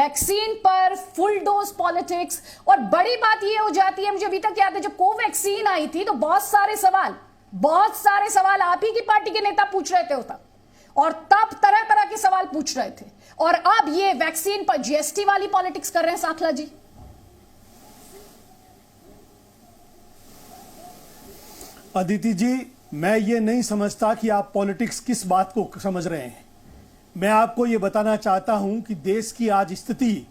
Vaccine पर full dose politics. और बड़ी बात यह हो जाती है, मुझे अभी तक याद है जब कोवैक्सीन आई थी तो बहुत सारे सवाल आप ही की पार्टी के नेता पूछ रहे थे तब, और तब तरह तरह के सवाल पूछ रहे थे, और अब ये वैक्सीन पर जीएसटी वाली पॉलिटिक्स कर रहे हैं साखला जी। अदिति जी, मैं ये नहीं समझता कि आप पॉलिटिक्स किस बात को समझ रहे हैं। मैं आपको ये बताना चाहता हूं कि देश की आज स्थिति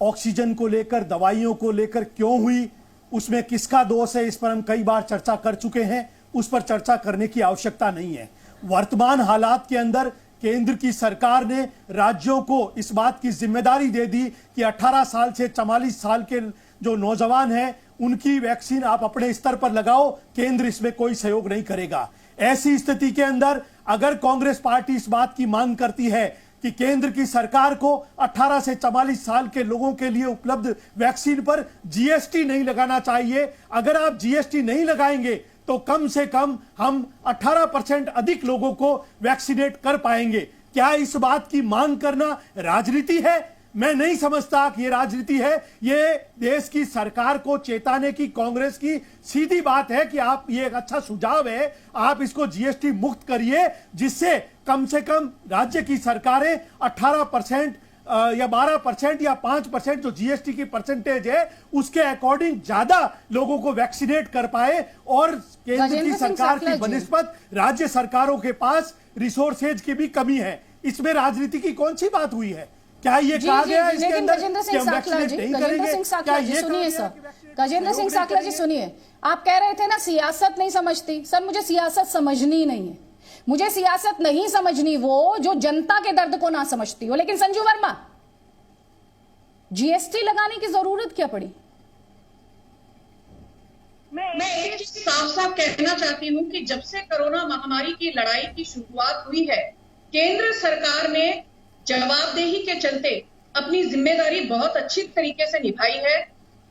ऑक्सीजन को लेकर, दवाइयों को लेकर क्यों हुई, उसमें किसका दोष है, इस पर हम कई बार चर्चा कर चुके हैं। उस पर चर्चा करने की आवश्यकता नहीं है। वर्तमान हालात के अंदर केंद्र की सरकार ने राज्यों को इस बात की जिम्मेदारी दे दी कि 18 साल से 44 साल के जो नौजवान हैं उनकी वैक्सीन आप अपने स्तर पर लगाओ, केंद्र इसमें कोई सहयोग नहीं करेगा। ऐसी स्थिति के अंदर अगर कांग्रेस पार्टी इस बात की मांग करती है कि केंद्र की सरकार को 18 से 44 साल के लोगों के लिए उपलब्ध वैक्सीन पर जीएसटी नहीं लगाना चाहिए, अगर आप जीएसटी नहीं लगाएंगे तो कम से कम हम 18% अधिक लोगों को वैक्सीनेट कर पाएंगे। क्या इस बात की मांग करना राजनीति है? मैं नहीं समझता कि ये राजनीति है। ये देश की सरकार को चेताने की कांग्रेस की सीधी बात है कि आप, ये एक अच्छा सुझाव है, आप इसको जीएसटी मुक्त करिए, जिससे कम से कम राज्य की सरकारें 18% या 12% या 5% जो जीएसटी की परसेंटेज है उसके अकॉर्डिंग ज्यादा लोगों को वैक्सीनेट कर पाए। और केंद्र की सरकार की बनिस्बत राज्य सरकारों के पास रिसोर्सेज की भी कमी है। इसमें राजनीति की कौन सी बात हुई है? क्या ये कहा गया है इसके अंदर कि हम वैक्सीनेट नहीं करेंगे? क्या ये सुनिए सर, गजेंद्र सिंह साकला जी सुनिए, आप कह रहे थे ना सियासत नहीं समझती। सर मुझे सियासत समझनी नहीं है, मुझे सियासत नहीं समझनी वो जो जनता के दर्द को ना समझती हो। लेकिन संजू वर्मा, जीएसटी लगाने की जरूरत क्या पड़ी? मैं एक चीज साफ साफ कहना चाहती हूं कि जब से कोरोना महामारी की लड़ाई की शुरुआत हुई है, केंद्र सरकार ने जवाबदेही के चलते अपनी जिम्मेदारी बहुत अच्छी तरीके से निभाई है,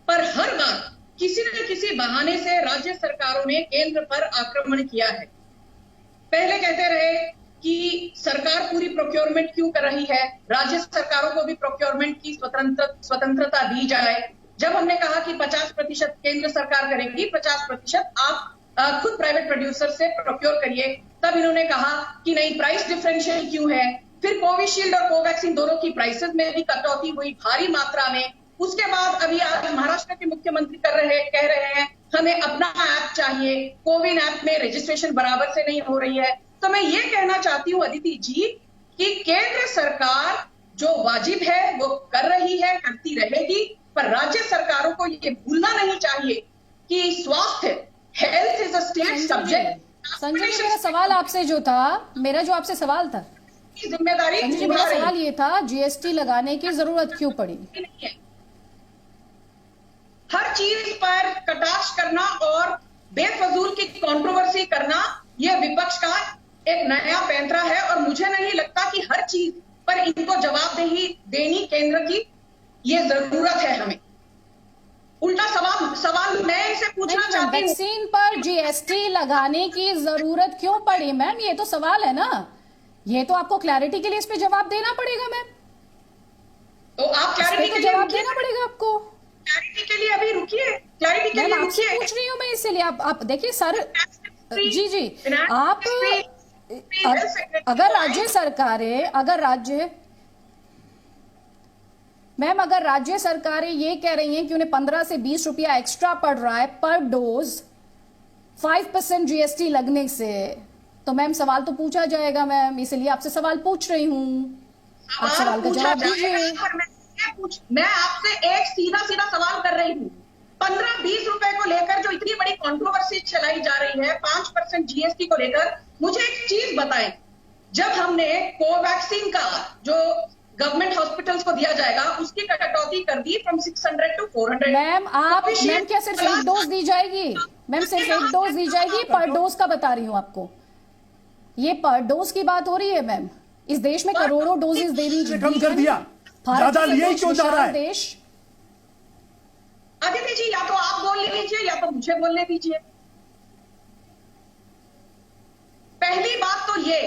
पर हर बार किसी न किसी बहाने से राज्य सरकारों ने केंद्र पर आक्रमण किया है। पहले कहते रहे कि सरकार पूरी प्रोक्योरमेंट क्यों कर रही है, राज्य सरकारों को भी प्रोक्योरमेंट की स्वतंत्रता दी जाए। जब हमने कहा कि 50% केंद्र सरकार करेगी, 50% आप खुद प्राइवेट प्रोड्यूसर से प्रोक्योर करिए, तब इन्होंने कहा कि नहीं, प्राइस डिफरेंशियल क्यों है। फिर कोविशील्ड और कोवैक्सीन दोनों की प्राइसेस में भी कटौती हुई भारी मात्रा में। उसके बाद अभी आज महाराष्ट्र के मुख्यमंत्री कह रहे हैं हमें अपना ऐप चाहिए, कोविन ऐप में रजिस्ट्रेशन बराबर से नहीं हो रही है। तो मैं ये कहना चाहती हूं अदिति जी कि केंद्र सरकार जो वाजिब है वो कर रही है, करती रहेगी, पर राज्य सरकारों को ये भूलना नहीं चाहिए कि स्वास्थ्य, health is a state subject. Sanjay ji, मेरा सवाल आपसे जो था, मेरा जो आपसे सवाल था, जिम्मेदारी मेरा सवाल ये था, जीएसटी लगाने की जरूरत क्यों पड़ी? हर चीज पर कटाक्ष करना और बेफजूल की कंट्रोवर्सी करना यह विपक्ष का एक नया पैंतरा है, और मुझे नहीं लगता कि हर चीज पर इनको जवाबदेही देनी केंद्र की ये जरूरत है। हमें उल्टा सवाल मैं इसे पूछना चाहती हूँ, वैक्सीन पर जीएसटी लगाने की जरूरत क्यों पड़ी? मैम ये तो सवाल है ना, ये तो आपको क्लैरिटी के लिए इस पे जवाब देना पड़ेगा। मैम तो आप क्लैरिटी के लिए जवाब देना पड़ेगा आपको। क्लैरिटी के लिए अभी रुकिए, क्लैरिटी के लिए रुकिए, पूछ रही हूँ मैं, इसीलिए आप देखिए सर जी आप अगर राज्य सरकारें, अगर राज्य सरकारें ये कह रही हैं कि उन्हें 15 से 20 रुपया एक्स्ट्रा पड़ रहा है पर डोज 5% जीएसटी लगने से, तो मैम सवाल तो पूछा जाएगा। मैम इसलिए आपसे सवाल पूछ रही हूँ, आप सवाल का जवाब दीजिए। मैं आपसे एक सीधा सवाल कर रही हूँ, 15-20 रुपए को लेकर जो इतनी बड़ी कंट्रोवर्सी चलाई जा रही है 5% जीएसटी को लेकर, मुझे एक चीज बताएं, जब हमने कोवैक्सीन का जो गवर्नमेंट हॉस्पिटल्स को दिया जाएगा उसकी कटौती कर दी फ्रॉम 600 to 400। मैम मैम क्या सिर्फ एक डोज दी जाएगी? मैम सिर्फ एक डोज दी जाएगी, पर डोज का बता रही हूँ आपको, ये पर डोज की बात हो रही है। मैम इस देश में करोड़ों डोजेस दे दी कर दिया, ज्यादा लिए क्यों जा रहा है देश? अदिति जी, या तो आप बोल लीजिए या तो मुझे बोलने दीजिए। पहली बात तो ये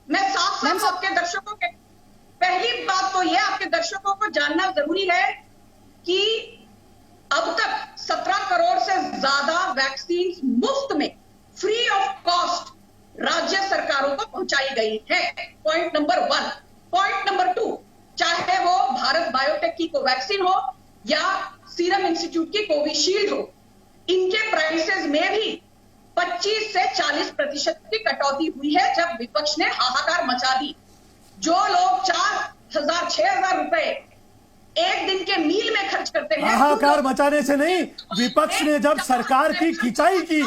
मैं साफ आपके दर्शकों के पहली बात तो यह आपके दर्शकों को जानना जरूरी है कि अब तक 17 करोड़ से ज्यादा वैक्सीन मुफ्त में फ्री ऑफ कॉस्ट राज्य सरकारों को पहुंचाई गई है। Point number 1। पॉइंट नंबर 2, चाहे वो भारत बायोटेक की कोवैक्सीन हो या सीरम इंस्टीट्यूट की कोविशील्ड हो, इनके प्राइसेस में भी 25 से 40% की कटौती हुई है। जब विपक्ष ने हाहाकार मचा दी, जो लोग 4,000 6,000 रुपए एक दिन के मील में खर्च करते हैं, हाहाकार मचाने से नहीं, विपक्ष ने जब सरकार की खिंचाई की,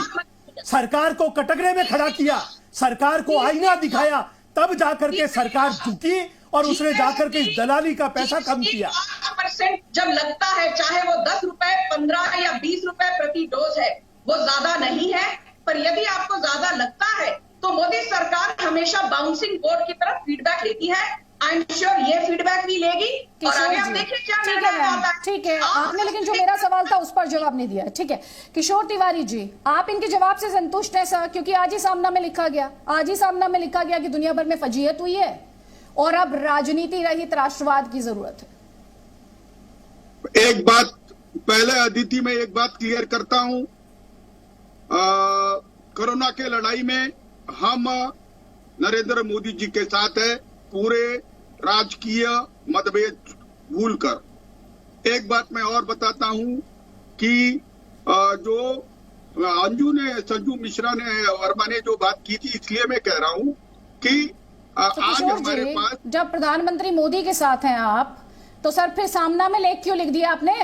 सरकार को कटघरे में खड़ा किया, सरकार को आईना दिखाया, तब जाकर के सरकार झुकी और उसने जाकर के इस दलाली का पैसा कम किया। % जब लगता है, चाहे वो 10 रुपए 15 या 20 रुपए प्रति डोज है, वो ज्यादा नहीं है। पर यदि आपको ज्यादा लगता है तो मोदी सरकार हमेशा बाउंसिंग बोर्ड की तरफ फीडबैक लेती है। आई एम श्योर ये फीडबैक भी लेगी और आगे आप देखिए क्या निर्णय आता है। ठीक है, आपने लेकिन जो मेरा सवाल था उस पर जवाब नहीं दिया। ठीक है किशोर तिवारी जी, आप इनके जवाब से संतुष्ट हैं सर? क्योंकि आज ही सामना में लिखा गया कि दुनिया भर में फजीहत हुई है और अब राजनीति रहित राष्ट्रवाद की जरूरत है। एक बात पहले अदिति में एक बात क्लियर करता हूं, कोरोना के लड़ाई में हम नरेंद्र मोदी जी के साथ है, पूरे राजकीय मतभेद भूलकर। एक बात मैं और बताता हूं कि जो संजू मिश्रा ने वर्मा ने जो बात की थी, इसलिए मैं कह रहा हूं कि आज हमारे पास, जब प्रधानमंत्री मोदी के साथ हैं आप, तो सर फिर सामना में लेख क्यों लिख दिया आपने?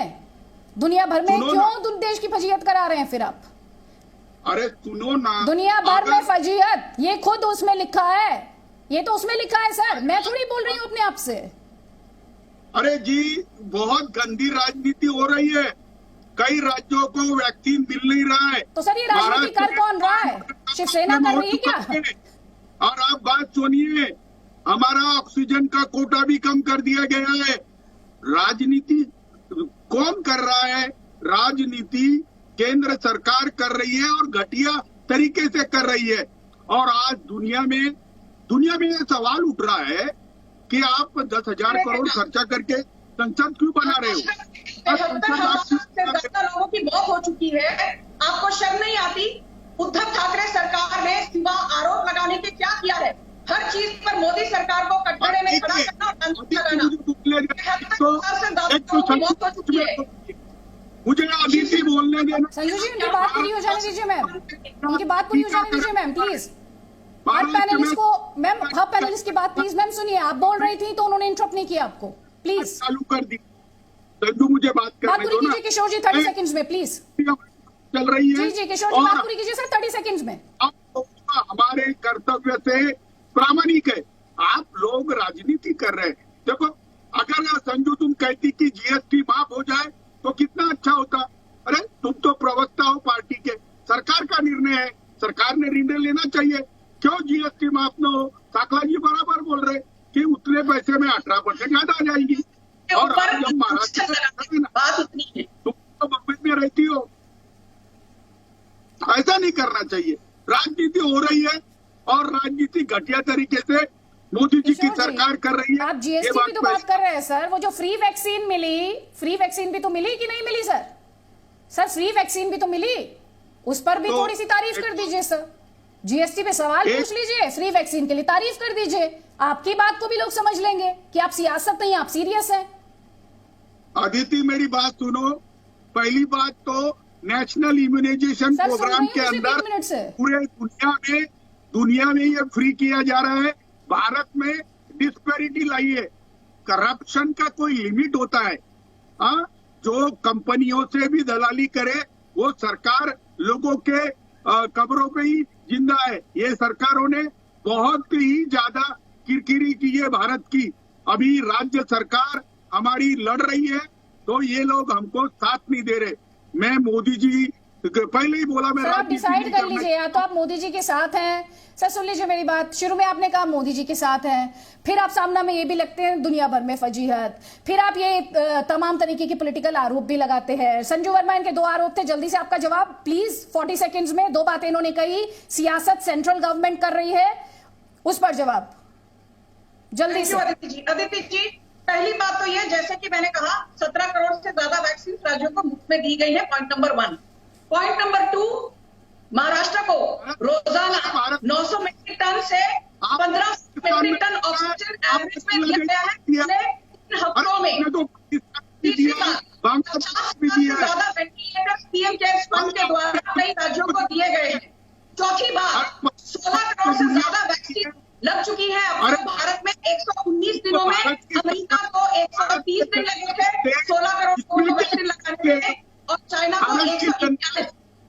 दुनिया भर में क्यों देश की फजीहत करा रहे हैं फिर आप? अरे सुनो ना, दुनिया भर में फजीहत, ये खुद उसमें लिखा है, ये तो उसमें लिखा है सर, मैं थोड़ी बोल रही हूं अपने आप से। अरे जी, बहुत गंदी राजनीति हो रही है, कई राज्यों को वैक्सीन मिल नहीं रहा है। तो सर ये राजनीति कर कौन रहा है? शिवसेना कर रही है क्या? और आप बात सुनिए, हमारा ऑक्सीजन का कोटा भी कम कर दिया गया है। राजनीति कौन कर रहा है? राजनीति केंद्र सरकार कर रही है और घटिया तरीके से कर रही है। और आज दुनिया में ये सवाल उठ रहा है कि आप 10,000 करोड़ खर्चा करके संसद क्यों बना रहे हो? 73,000 से ज्यादा लोगों की मौत हो चुकी है, आपको शर्म नहीं आती? उद्धव ठाकरे सरकार ने सिवा आरोप लगाने के क्या किया है? हर चीज पर मोदी सरकार को कटघरे में खड़ा करना और कानून लगाना। 73,000 से ज्यादा लोगों की मौत हो चुकी है। मुझे अदिति बोलने देना। संजू जी उनकी बात पूरी हो जाने दीजिए मैम, उनकी बात पूरी हो जाने दीजिए मैम प्लीज। हर पैनलिस्ट को मैम, हर पैनलिस्ट की बात प्लीज मैम सुनिए। आप बोल रही थी तो उन्होंने इंटरप्ट नहीं किया आपको, प्लीज चालू कर दी। संजू मुझे बात करने दो ना। किशोर जी 30 सेकंड्स में प्लीज चल रही है। जी किशोर जी बात पूरी कीजिए सर 30 सेकंड्स में। हमारे कर्तव्य से प्रामाणिक है, आप लोग राजनीति कर रहे हैं। देखो, अगर संजू तुम कहती कि जीएसटी माफ हो जाए तो कितना अच्छा होता। अरे तुम तो प्रवक्ता हो पार्टी के, सरकार का निर्णय है, सरकार ने निर्णय लेना चाहिए। क्यों जीएसटी माफ न हो? साकला जी बराबर बोल रहे कि उतने पैसे में 18% ज्यादा आ जाएगी। और जब महाराष्ट्र बात इतनी है, तुम तो बम्बई में रहती हो, ऐसा नहीं करना चाहिए। राजनीति हो रही है और राजनीति घटिया तरीके से मोदी जी की सरकार कर रही है। आप जीएसटी की तो बात कर रहे हैं सर, वो जो फ्री वैक्सीन मिली, फ्री वैक्सीन भी तो मिली कि नहीं मिली सर? सर फ्री वैक्सीन भी तो मिली, उस पर भी थोड़ी सी तारीफ कर दीजिए सर। जीएसटी पे सवाल पूछ लीजिए, फ्री वैक्सीन के लिए तारीफ कर दीजिए, आपकी बात को भी लोग समझ लेंगे कि आप सियासत नहीं, आप सीरियस हैं। अदिति मेरी बात सुनो, पहली बात तो नेशनल इम्यूनाइजेशन प्रोग्राम के अंदर पूरे दुनिया में ये फ्री किया जा रहा है। भारत में डिस्पैरिटी लाई है, करप्शन का कोई लिमिट होता है। जो कंपनियों से भी दलाली करे वो सरकार लोगों के कब्रों पे ही जिंदा है। ये सरकारों ने बहुत ही ज्यादा किरकिरी की है भारत की। अभी राज्य सरकार हमारी लड़ रही है तो ये लोग हमको साथ नहीं दे रहे। मैं मोदी जी पहले ही बोला, मैं आप डिसाइड कर लीजिए, या तो आप मोदी जी के साथ हैं। सर सुन लीजिए मेरी बात, शुरू में आपने कहा मोदी जी के साथ हैं, फिर आप सामना में ये भी लगते हैं दुनिया भर में फजीहत, फिर आप ये तमाम तरीके के पॉलिटिकल आरोप भी लगाते हैं। संजू वर्मा इनके 2 आरोप थे, जल्दी से आपका जवाब प्लीज 40 सेकंड्स में। 2 बातें इन्होंने कही, सियासत सेंट्रल गवर्नमेंट कर रही है, उस पर जवाब। जल्दी से। अदिति जी, पहली बात तो ये, जैसे कि मैंने कहा 17 करोड़ से ज्यादा वैक्सीन राज्यों को मुफ्त में दी गई है, point number 1। Point number 2, Maharashtra को रोजाना 900 मीट्रिक टन से 15 मीट्रिक टन ऑक्सीजन एवरेज में दिया गया है पिछले 3 हफ्तों में। तीसरी बात, 50 से ज्यादा वेंटिलेटर्स पीएम केयर्स फंड के द्वारा कई राज्यों को दिए गए हैं। चौथी बात, 16 करोड़ से ज्यादा वैक्सीन लग चुकी है अब तक भारत में। 119 दिनों में अमेरिका को 130 दिन लगे थे 16 करोड़ को वैक्सीन लगाने में, और चाइना को 141।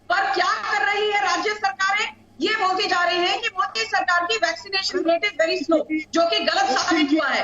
पर क्या कर रही है राज्य सरकारें? ये बोलती जा रही है कि मोदी सरकार की vaccination rate is very slow, जो कि गलत साबित हुआ है।